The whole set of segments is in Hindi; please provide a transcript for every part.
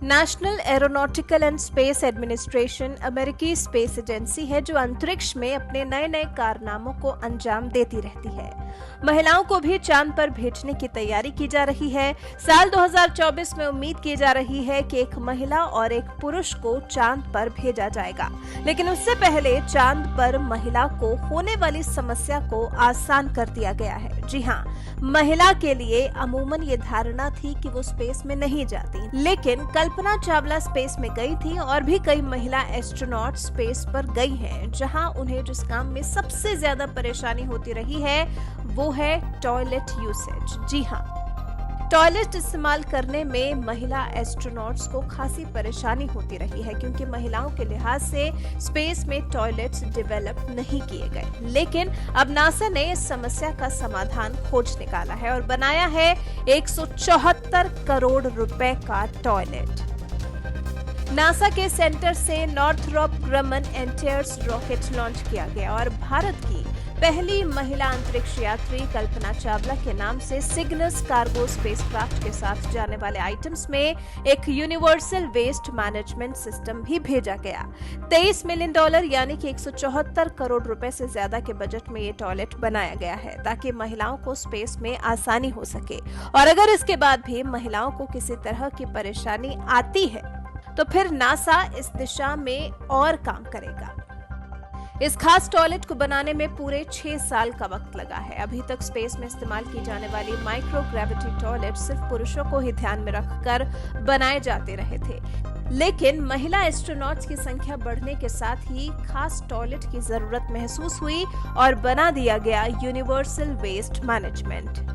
National aeronautical and space administration अमेरिकी स्पेस एजेंसी है जो अंतरिक्ष में अपने नए नए कारनामों को अंजाम देती रहती है। महिलाओं को भी चांद पर भेजने की तैयारी की जा रही है। साल 2024 में उम्मीद की जा रही है कि एक महिला और एक पुरुष को चांद पर भेजा जाएगा, लेकिन उससे पहले चांद पर महिला को होने वाली समस्या को आसान कर दिया गया है। जी हाँ, महिला के लिए अमूमन ये धारणा थी कि वो स्पेस में नहीं जाती, लेकिन कल्पना चावला स्पेस में गई थी और भी कई महिला एस्ट्रोनॉट स्पेस पर गई हैं, जहां उन्हें जिस काम में सबसे ज्यादा परेशानी होती रही है वो है टॉयलेट यूसेज। जी हाँ, टॉयलेट इस्तेमाल करने में महिला एस्ट्रोनॉट्स को खासी परेशानी होती रही है, क्योंकि महिलाओं के लिहाज से स्पेस में टॉयलेट्स डेवलप नहीं किए गए। लेकिन अब नासा ने इस समस्या का समाधान खोज निकाला है और बनाया है 174 करोड़ रुपए का टॉयलेट। नासा के सेंटर से नॉर्थरोप ग्रमन एंटियर्स रॉकेट लॉन्च किया गया और भारत की पहली महिला अंतरिक्ष यात्री कल्पना चावला के नाम से सिग्नस कार्गो स्पेसक्राफ्ट के साथ जाने वाले आइटम्स में एक यूनिवर्सल वेस्ट मैनेजमेंट सिस्टम भी भेजा गया। $23 मिलियन यानी कि 174 करोड़ रुपए से ज्यादा के बजट में ये टॉयलेट बनाया गया है, ताकि महिलाओं को स्पेस में आसानी हो सके। और अगर इसके बाद भी महिलाओं को किसी तरह की परेशानी आती है तो फिर नासा इस दिशा में और काम करेगा। इस खास टॉयलेट को बनाने में पूरे 6 साल का वक्त लगा है। अभी तक स्पेस में इस्तेमाल की जाने वाली माइक्रो ग्रेविटी टॉयलेट सिर्फ पुरुषों को ही ध्यान में रखकर बनाए जाते रहे थे, लेकिन महिला एस्ट्रोनॉट्स की संख्या बढ़ने के साथ ही खास टॉयलेट की जरूरत महसूस हुई और बना दिया गया यूनिवर्सल वेस्ट मैनेजमेंट।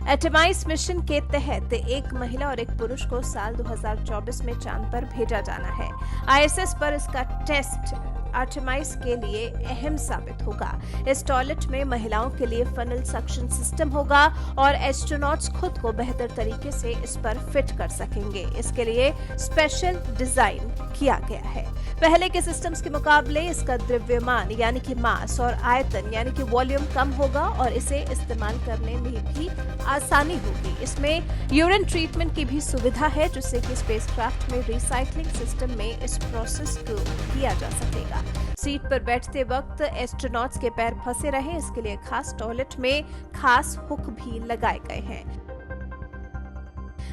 एटमाइस मिशन के तहत एक महिला और एक पुरुष को साल 2024 में चांद पर भेजा जाना है। आईएसएस पर इसका टेस्ट आर्टेमाइस के लिए अहम साबित होगा। इस टॉयलेट में महिलाओं के लिए फनल सक्शन सिस्टम होगा और एस्ट्रोनॉट्स खुद को बेहतर तरीके से इस पर फिट कर सकेंगे। इसके लिए स्पेशल डिजाइन किया गया है। पहले के सिस्टम्स के मुकाबले इसका द्रव्यमान यानी कि मास और आयतन यानी कि वॉल्यूम कम होगा और इसे इस्तेमाल करने में भी आसानी होगी। इसमें यूरिन ट्रीटमेंट की भी सुविधा है, जिससे कि स्पेसक्राफ्ट में रिसाइकलिंग सिस्टम में इस प्रोसेस को किया जा सकेगा। सीट पर बैठते वक्त एस्ट्रोनॉट्स के पैर फंसे रहे, इसके लिए खास टॉयलेट में खास हुक भी लगाए गए हैं।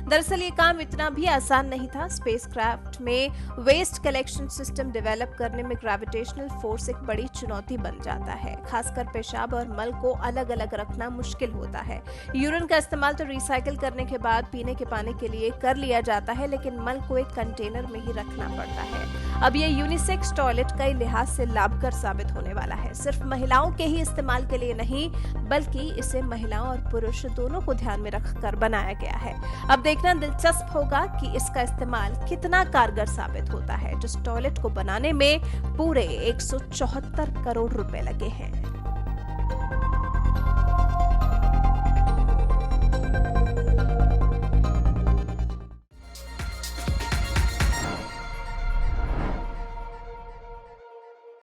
दरअसल ये काम इतना भी आसान नहीं था। स्पेसक्राफ्ट में वेस्ट कलेक्शन सिस्टम डेवलप करने में ग्रेविटेशनल फोर्स एक बड़ी चुनौती बन जाता है। खासकर पेशाब और मल को अलग अलग रखना मुश्किल होता है। यूरिन का इस्तेमाल तो रिसाइकिल करने के बाद पीने के पानी के लिए कर लिया जाता है, लेकिन मल को एक कंटेनर में ही रखना पड़ता है। अब ये यूनिसेक्स टॉयलेट कई लिहाज से लाभकर साबित होने वाला है। सिर्फ महिलाओं के ही इस्तेमाल के लिए नहीं, बल्कि इसे महिलाओं और पुरुष दोनों को ध्यान में रखकर बनाया गया है। अब देखना दिलचस्प होगा कि इसका इस्तेमाल कितना कारगर साबित होता है, जिस टॉयलेट को बनाने में पूरे 174 करोड़ रुपए लगे हैं।